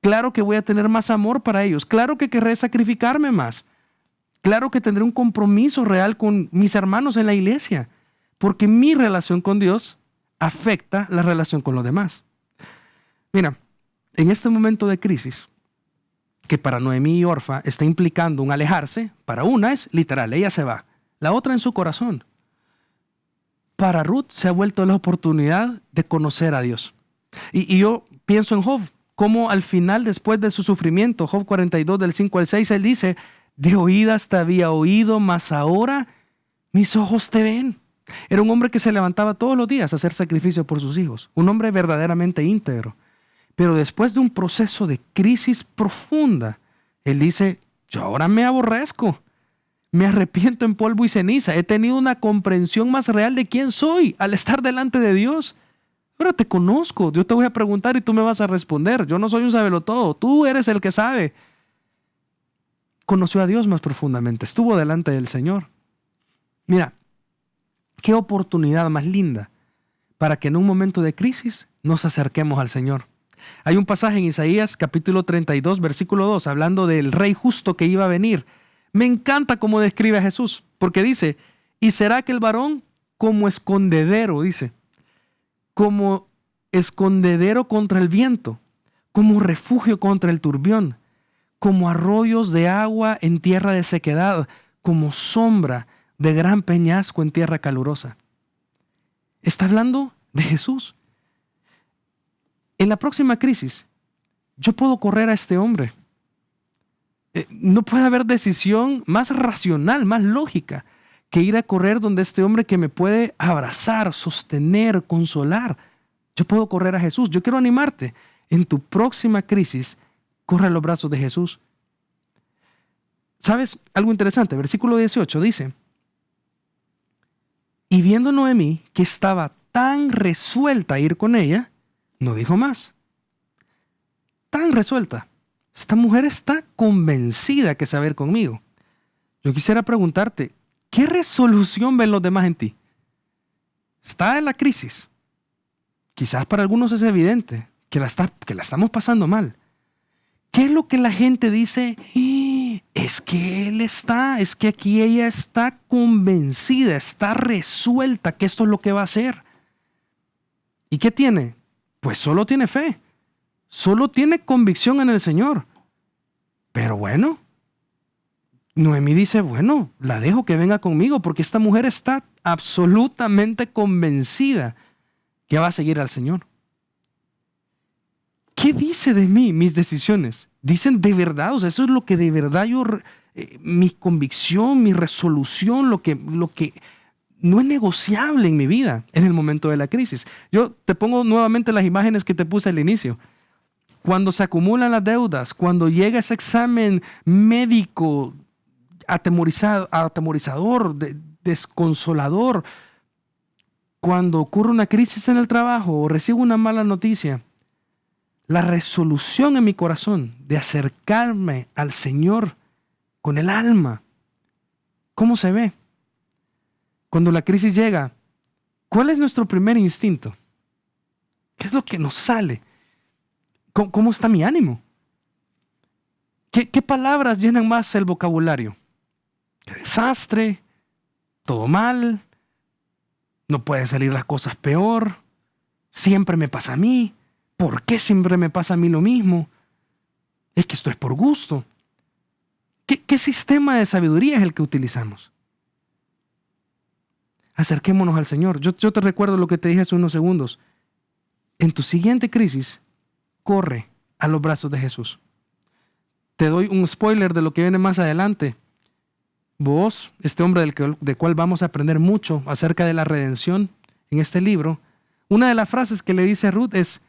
Claro que voy a tener más amor para ellos. Claro que querré sacrificarme más. Claro que tendré un compromiso real con mis hermanos en la iglesia, porque mi relación con Dios afecta la relación con los demás. Mira, en este momento de crisis, que para Noemí y Orfa está implicando un alejarse, para una es literal, ella se va. la otra en su corazón. Para Ruth se ha vuelto la oportunidad de conocer a Dios. Y yo pienso en Job, como al final, después de su sufrimiento, Job 42, del 5 al 6, él dice, de oídas te había oído, mas ahora mis ojos te ven. Era un hombre que se levantaba todos los días a hacer sacrificio por sus hijos, un hombre verdaderamente íntegro. Pero después de un proceso de crisis profunda, él dice, yo ahora me aborrezco, me arrepiento en polvo y ceniza, he tenido una comprensión más real de quién soy al estar delante de Dios. Ahora te conozco, yo te voy a preguntar y tú me vas a responder. Yo no soy un sabelotodo, tú eres el que sabe. Conoció a Dios más profundamente, estuvo delante del Señor. Mira, qué oportunidad más linda para que en un momento de crisis nos acerquemos al Señor. Hay un pasaje en Isaías capítulo 32, versículo 2, hablando del Rey justo que iba a venir. Me encanta cómo describe a Jesús, porque dice, y será que el varón como escondedero, dice, como escondedero contra el viento, como refugio contra el turbión, como arroyos de agua en tierra de sequedad, como sombra de gran peñasco en tierra calurosa. Está hablando de Jesús. En la próxima crisis, yo puedo correr a este hombre. No puede haber decisión más racional, más lógica, que ir a correr donde este hombre que me puede abrazar, sostener, consolar. Yo puedo correr a Jesús. Yo quiero animarte. En tu próxima crisis, corre a los brazos de Jesús. ¿Sabes algo interesante? Versículo 18 dice, y viendo Noemí que estaba tan resuelta a ir con ella, no dijo más. Tan resuelta. Esta mujer está convencida que se va a ir conmigo. Yo quisiera preguntarte, ¿qué resolución ven los demás en ti? Está en la crisis. Quizás para algunos es evidente que la estamos pasando mal. ¿Qué es lo que la gente dice? Es que aquí ella está convencida, está resuelta que esto es lo que va a hacer. ¿Y qué tiene? Pues solo tiene fe. Solo tiene convicción en el Señor. Pero bueno, Noemí dice, bueno, la dejo que venga conmigo porque esta mujer está absolutamente convencida que va a seguir al Señor. ¿Qué dice de mí mis decisiones? Dicen de verdad, o sea, eso es lo que de verdad mi convicción, mi resolución, lo que no es negociable en mi vida en el momento de la crisis. Yo te pongo nuevamente las imágenes que te puse al inicio. Cuando se acumulan las deudas, cuando llega ese examen médico atemorizador, desconsolador, cuando ocurre una crisis en el trabajo o recibo una mala noticia, la resolución en mi corazón de acercarme al Señor con el alma, ¿cómo se ve? Cuando la crisis llega, ¿cuál es nuestro primer instinto? ¿Qué es lo que nos sale? ¿Cómo está mi ánimo? ¿Qué palabras llenan más el vocabulario? ¡Qué desastre! ¿Todo mal? ¿No pueden salir las cosas peor? ¿Siempre me pasa a mí? ¿Por qué siempre me pasa a mí lo mismo? Es que esto es por gusto. ¿Qué sistema de sabiduría es el que utilizamos? Acerquémonos al Señor. Yo te recuerdo lo que te dije hace unos segundos. En tu siguiente crisis, corre a los brazos de Jesús. Te doy un spoiler de lo que viene más adelante. Vos, este hombre del cual vamos a aprender mucho acerca de la redención en este libro, una de las frases que le dice a Ruth es,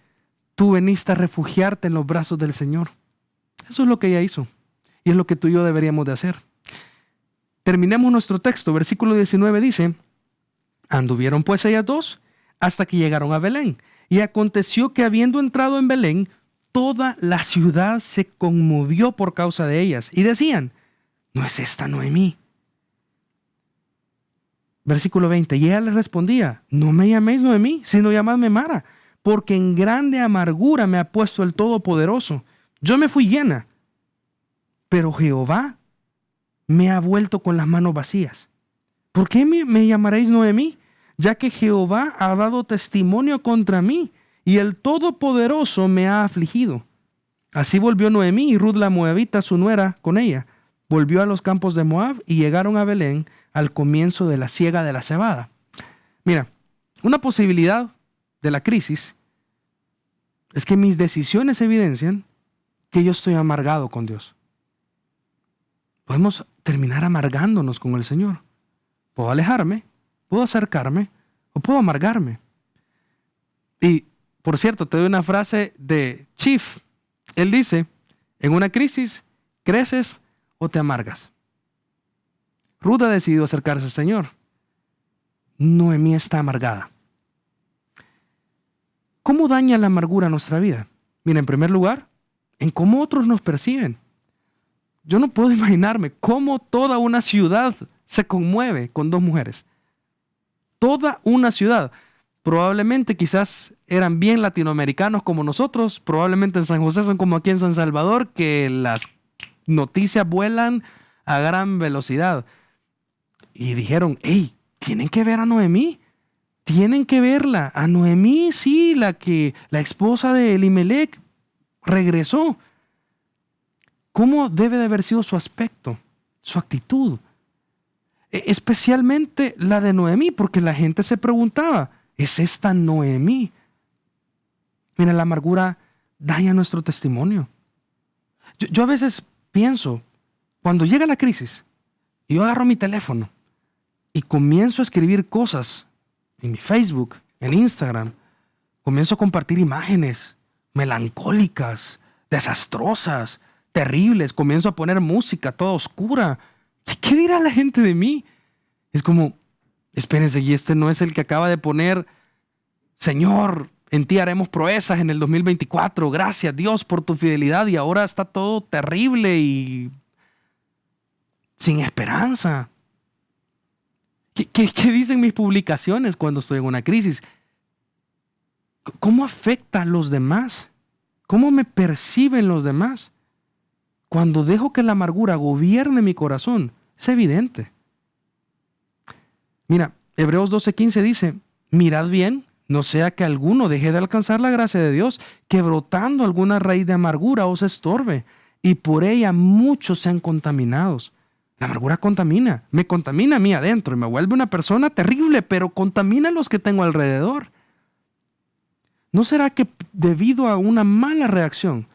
tú veniste a refugiarte en los brazos del Señor. Eso es lo que ella hizo y es lo que tú y yo deberíamos de hacer. Terminemos nuestro texto. Versículo 19 dice, anduvieron pues ellas dos hasta que llegaron a Belén. Y aconteció que habiendo entrado en Belén, toda la ciudad se conmovió por causa de ellas. Y decían, ¿no es esta Noemí? Versículo 20, y ella les respondía, no me llaméis Noemí, sino llamadme Mara, porque en grande amargura me ha puesto el Todopoderoso. Yo me fui llena, pero Jehová me ha vuelto con las manos vacías. ¿Por qué me llamaréis Noemí? Ya que Jehová ha dado testimonio contra mí, y el Todopoderoso me ha afligido. Así volvió Noemí y Ruth la moabita, su nuera, con ella, volvió a los campos de Moab y llegaron a Belén al comienzo de la siega de la cebada. Mira, una posibilidad de la crisis es que mis decisiones evidencian que yo estoy amargado con Dios. Podemos terminar amargándonos con el Señor. Puedo alejarme, puedo acercarme o puedo amargarme. Y, por cierto, te doy una frase de Chief. Él dice, en una crisis, ¿creces o te amargas? Ruth ha decidido acercarse al Señor. Noemí está amargada. ¿Cómo daña la amargura nuestra vida? Mira, en primer lugar, en cómo otros nos perciben. Yo no puedo imaginarme cómo toda una ciudad se conmueve con dos mujeres. Toda una ciudad. Probablemente quizás eran bien latinoamericanos como nosotros. Probablemente en San José son como aquí en San Salvador, que las noticias vuelan a gran velocidad. Y dijeron, hey, tienen que ver a Noemí. Tienen que verla. A Noemí, sí, la esposa de Elimelec regresó. ¿Cómo debe de haber sido su aspecto, su actitud? Especialmente la de Noemí, porque la gente se preguntaba, ¿es esta Noemí? Mira, la amargura daña nuestro testimonio. Yo a veces pienso, cuando llega la crisis, yo agarro mi teléfono y comienzo a escribir cosas en mi Facebook, en Instagram, comienzo a compartir imágenes melancólicas, desastrosas, terribles, comienzo a poner música toda oscura. ¿Qué dirá la gente de mí? Es como, espérense, y este no es el que acaba de poner, Señor, en ti haremos proezas en el 2024, gracias Dios por tu fidelidad, y ahora está todo terrible y sin esperanza. ¿Qué dicen mis publicaciones cuando estoy en una crisis? ¿Cómo afecta a los demás? ¿Cómo me perciben los demás? Cuando dejo que la amargura gobierne mi corazón, es evidente. Mira, Hebreos 12:15 dice, mirad bien, no sea que alguno deje de alcanzar la gracia de Dios, que brotando alguna raíz de amargura os estorbe, y por ella muchos sean contaminados. La amargura contamina, me contamina a mí adentro y me vuelve una persona terrible, pero contamina a los que tengo alrededor. ¿No será que debido a una mala reacción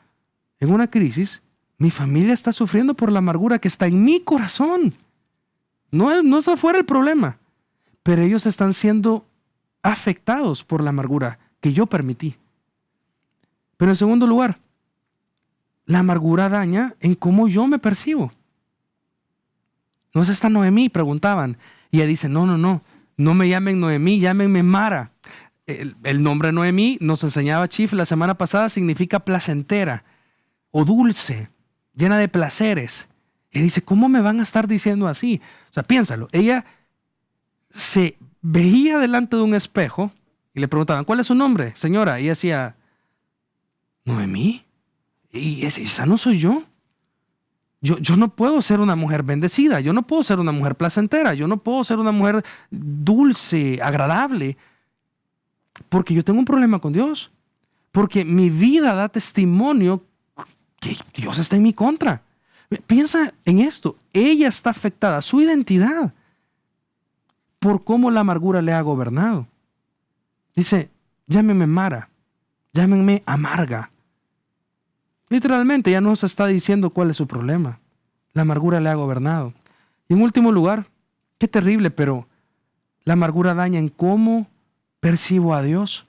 en una crisis, mi familia está sufriendo por la amargura que está en mi corazón? No es afuera el problema, pero ellos están siendo afectados por la amargura que yo permití. Pero en segundo lugar, la amargura daña en cómo yo me percibo. ¿No es esta Noemí? Preguntaban. Y ella dice, no me llamen Noemí, llámenme Mara. El nombre Noemí, nos enseñaba Chief la semana pasada, significa placentera o dulce, llena de placeres. Y dice, ¿cómo me van a estar diciendo así? O sea, piénsalo. Ella se veía delante de un espejo y le preguntaban, ¿cuál es su nombre, señora? Y ella decía, ¿Noemí? ¿Y esa no soy yo? Yo no puedo ser una mujer bendecida, yo no puedo ser una mujer placentera, yo no puedo ser una mujer dulce, agradable, porque yo tengo un problema con Dios, porque mi vida da testimonio que Dios está en mi contra. Piensa en esto, ella está afectada, su identidad, por cómo la amargura le ha gobernado. Dice, llámenme Mara, llámenme amarga. Literalmente ya nos está diciendo cuál es su problema. La amargura le ha gobernado. Y en último lugar, qué terrible, pero la amargura daña en cómo percibo a Dios.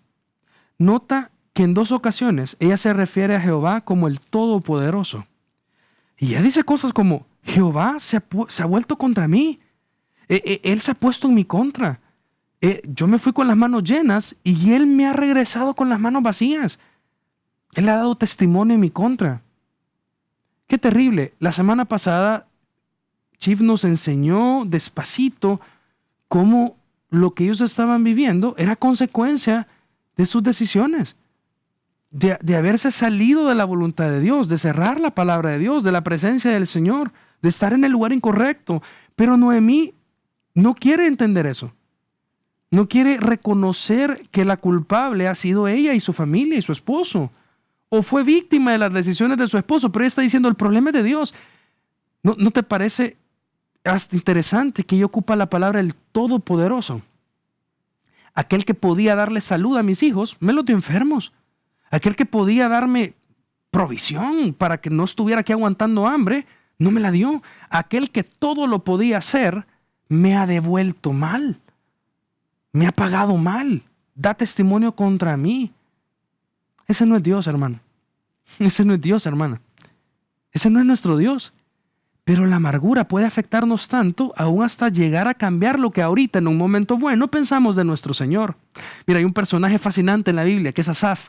Nota que en 2 ocasiones ella se refiere a Jehová como el Todopoderoso. Y ella dice cosas como, Jehová se ha vuelto contra mí. Él se ha puesto en mi contra. Yo me fui con las manos llenas y Él me ha regresado con las manos vacías. Él ha dado testimonio en mi contra. Qué terrible. La semana pasada, Chief nos enseñó despacito cómo lo que ellos estaban viviendo era consecuencia de sus decisiones. De haberse salido de la voluntad de Dios, de cerrar la palabra de Dios, de la presencia del Señor, de estar en el lugar incorrecto. Pero Noemí no quiere entender eso. No quiere reconocer que la culpable ha sido ella y su familia y su esposo. O fue víctima de las decisiones de su esposo, pero ella está diciendo, el problema es de Dios. ¿No te parece hasta interesante que ella ocupa la palabra el Todopoderoso? Aquel que podía darle salud a mis hijos, me los dio enfermos. Aquel que podía darme provisión para que no estuviera aquí aguantando hambre, no me la dio. Aquel que todo lo podía hacer, me ha devuelto mal. Me ha pagado mal. Da testimonio contra mí. Ese no es Dios, hermano. Ese no es Dios, hermana. Ese no es nuestro Dios. Pero la amargura puede afectarnos tanto, aún hasta llegar a cambiar lo que ahorita, en un momento bueno, pensamos de nuestro Señor. Mira, hay un personaje fascinante en la Biblia, que es Asaf.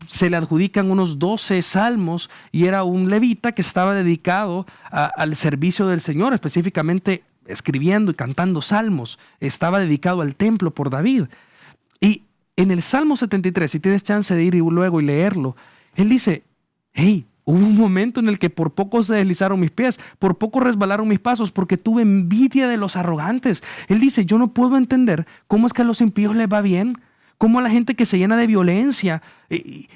Se le adjudican unos 12 salmos y era un levita que estaba dedicado al servicio del Señor, específicamente escribiendo y cantando salmos. Estaba dedicado al templo por David. Y en el Salmo 73, si tienes chance de ir y luego y leerlo, él dice, hey, hubo un momento en el que por poco se deslizaron mis pies, por poco resbalaron mis pasos, porque tuve envidia de los arrogantes. Él dice, yo no puedo entender cómo es que a los impíos les va bien, cómo a la gente que se llena de violencia,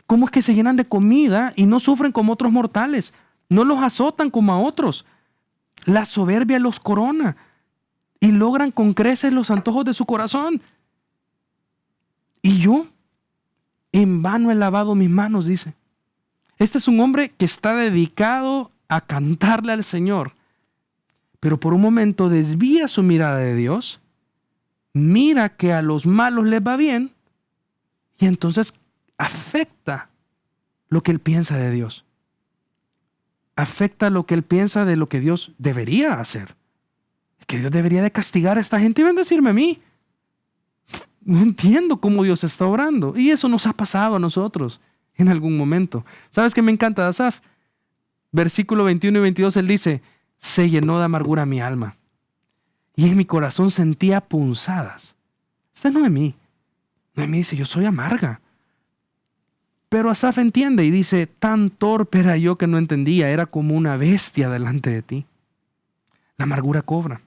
cómo es que se llenan de comida y no sufren como otros mortales, no los azotan como a otros. La soberbia los corona y logran con creces los antojos de su corazón. Y yo, en vano he lavado mis manos, dice. Este es un hombre que está dedicado a cantarle al Señor, pero por un momento desvía su mirada de Dios, mira que a los malos les va bien y entonces afecta lo que él piensa de Dios. Afecta lo que él piensa de lo que Dios debería hacer. Que Dios debería de castigar a esta gente y bendecirme a mí. No entiendo cómo Dios está obrando. Y eso nos ha pasado a nosotros en algún momento. ¿Sabes qué me encanta de Asaf? Versículo 21 y 22, él dice, se llenó de amargura mi alma y en mi corazón sentía punzadas. Esta es Noemí. Noemí dice, yo soy amarga. Pero Asaf entiende y dice, tan torpe era yo que no entendía, era como una bestia delante de ti. La amargura cobra.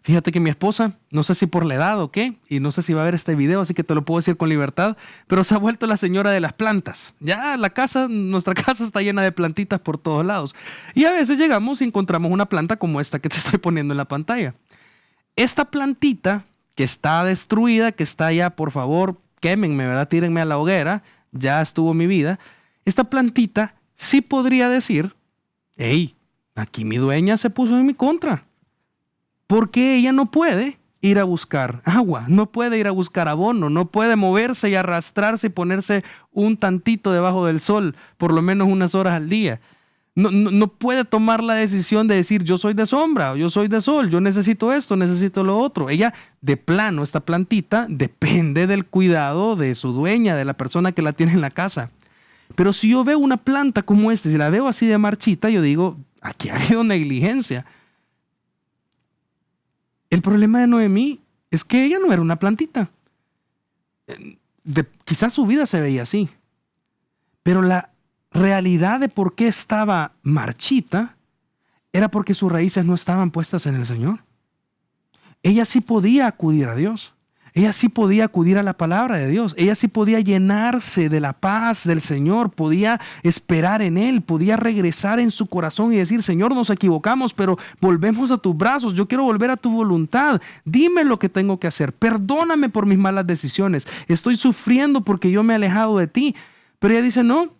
Fíjate que mi esposa, no sé si por la edad o qué, y no sé si va a ver este video, así que te lo puedo decir con libertad, pero se ha vuelto la señora de las plantas. Ya nuestra casa está llena de plantitas por todos lados. Y a veces llegamos y encontramos una planta como esta que te estoy poniendo en la pantalla. Esta plantita que está destruida, que está ya, por favor, quémenme, ¿verdad? Tírenme a la hoguera, ya estuvo mi vida. Esta plantita sí podría decir, hey, aquí mi dueña se puso en mi contra. Porque ella no puede ir a buscar agua, no puede ir a buscar abono, no puede moverse y arrastrarse y ponerse un tantito debajo del sol, por lo menos unas horas al día. No puede tomar la decisión de decir yo soy de sombra, yo soy de sol, yo necesito esto, necesito lo otro. Ella de plano, esta plantita, depende del cuidado de su dueña, de la persona que la tiene en la casa. Pero si yo veo una planta como esta, si la veo así de marchita, yo digo, aquí ha habido negligencia. El problema de Noemí es que ella no era una plantita. Quizás su vida se veía así. Pero la realidad de por qué estaba marchita era porque sus raíces no estaban puestas en el Señor. Ella sí podía acudir a Dios. Ella sí podía acudir a la palabra de Dios. Ella sí podía llenarse de la paz del Señor. Podía esperar en Él. Podía regresar en su corazón y decir, Señor, nos equivocamos, pero volvemos a tus brazos. Yo quiero volver a tu voluntad. Dime lo que tengo que hacer. Perdóname por mis malas decisiones. Estoy sufriendo porque yo me he alejado de ti. Pero ella dice, no,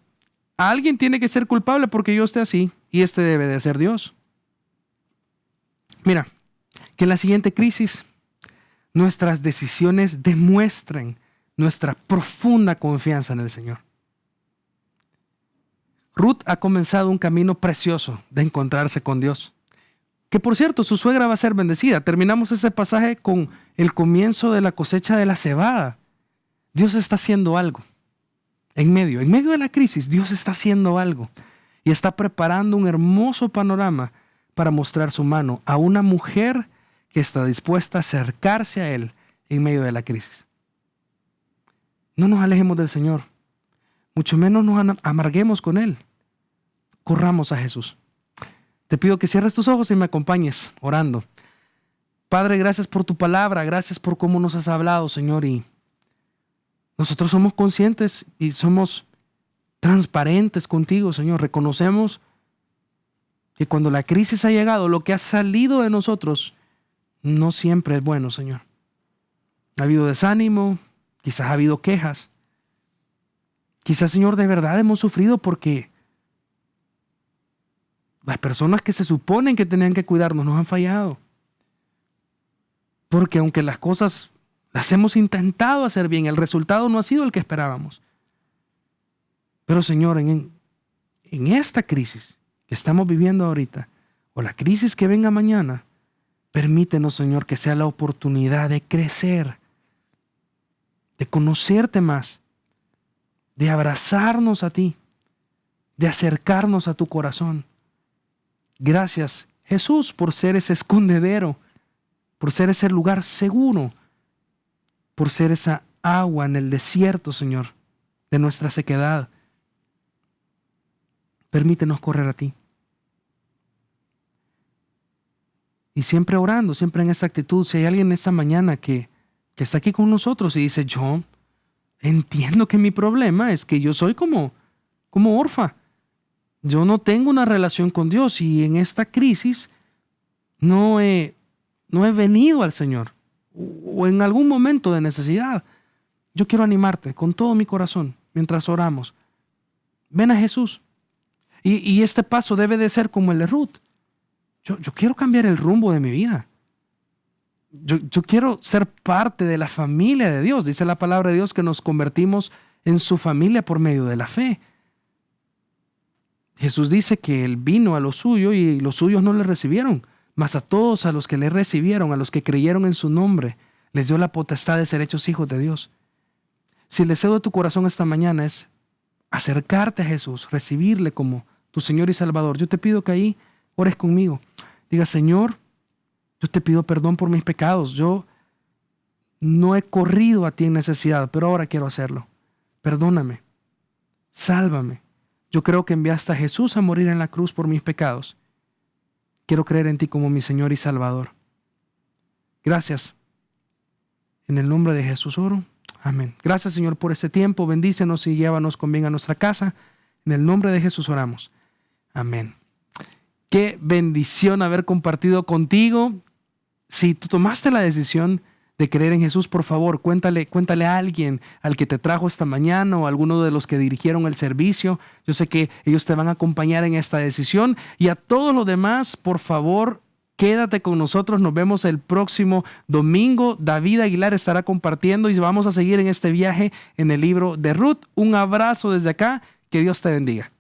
alguien tiene que ser culpable porque yo esté así. Y este debe de ser Dios. Mira, que en la siguiente crisis nuestras decisiones demuestren nuestra profunda confianza en el Señor. Ruth ha comenzado un camino precioso de encontrarse con Dios. Que por cierto, su suegra va a ser bendecida. Terminamos ese pasaje con el comienzo de la cosecha de la cebada. Dios está haciendo algo. En medio de la crisis, Dios está haciendo algo. Y está preparando un hermoso panorama para mostrar su mano a una mujer que está dispuesta a acercarse a Él en medio de la crisis. No nos alejemos del Señor, mucho menos nos amarguemos con Él. Corramos a Jesús. Te pido que cierres tus ojos y me acompañes orando. Padre, gracias por tu palabra, gracias por cómo nos has hablado, Señor, y nosotros somos conscientes y somos transparentes contigo, Señor. Reconocemos que cuando la crisis ha llegado, lo que ha salido de nosotros no siempre es bueno, Señor. Ha habido desánimo, quizás ha habido quejas. Quizás, Señor, de verdad hemos sufrido porque las personas que se suponen que tenían que cuidarnos nos han fallado. Porque aunque las cosas las hemos intentado hacer bien, el resultado no ha sido el que esperábamos. Pero, Señor, en esta crisis que estamos viviendo ahorita, o la crisis que venga mañana, permítenos, Señor, que sea la oportunidad de crecer, de conocerte más, de abrazarnos a ti, de acercarnos a tu corazón. Gracias, Jesús, por ser ese escondedero, por ser ese lugar seguro, por ser esa agua en el desierto, Señor, de nuestra sequedad. Permítenos correr a ti. Y siempre orando, siempre en esa actitud. Si hay alguien esta mañana que está aquí con nosotros y dice, yo entiendo que mi problema es que yo soy como Orfa. Yo no tengo una relación con Dios y en esta crisis no he venido al Señor o en algún momento de necesidad. Yo quiero animarte con todo mi corazón mientras oramos. Ven a Jesús. Y este paso debe de ser como el de Ruth. Yo quiero cambiar el rumbo de mi vida. Yo quiero ser parte de la familia de Dios. Dice la palabra de Dios que nos convertimos en su familia por medio de la fe. Jesús dice que Él vino a lo suyo y los suyos no le recibieron, mas a todos a los que le recibieron, a los que creyeron en su nombre, les dio la potestad de ser hechos hijos de Dios. Si el deseo de tu corazón esta mañana es acercarte a Jesús, recibirle como tu Señor y Salvador, yo te pido que ahí ores conmigo. Diga, Señor, yo te pido perdón por mis pecados. Yo no he corrido a ti en necesidad, pero ahora quiero hacerlo. Perdóname. Sálvame. Yo creo que enviaste a Jesús a morir en la cruz por mis pecados. Quiero creer en ti como mi Señor y Salvador. Gracias. En el nombre de Jesús oro. Amén. Gracias, Señor, por este tiempo. Bendícenos y llévanos con bien a nuestra casa. En el nombre de Jesús oramos. Amén. Qué bendición haber compartido contigo. Si tú tomaste la decisión de creer en Jesús, por favor, cuéntale a alguien al que te trajo esta mañana o a alguno de los que dirigieron el servicio. Yo sé que ellos te van a acompañar en esta decisión. Y a todos los demás, por favor, quédate con nosotros. Nos vemos el próximo domingo. David Aguilar estará compartiendo y vamos a seguir en este viaje en el libro de Ruth. Un abrazo desde acá. Que Dios te bendiga.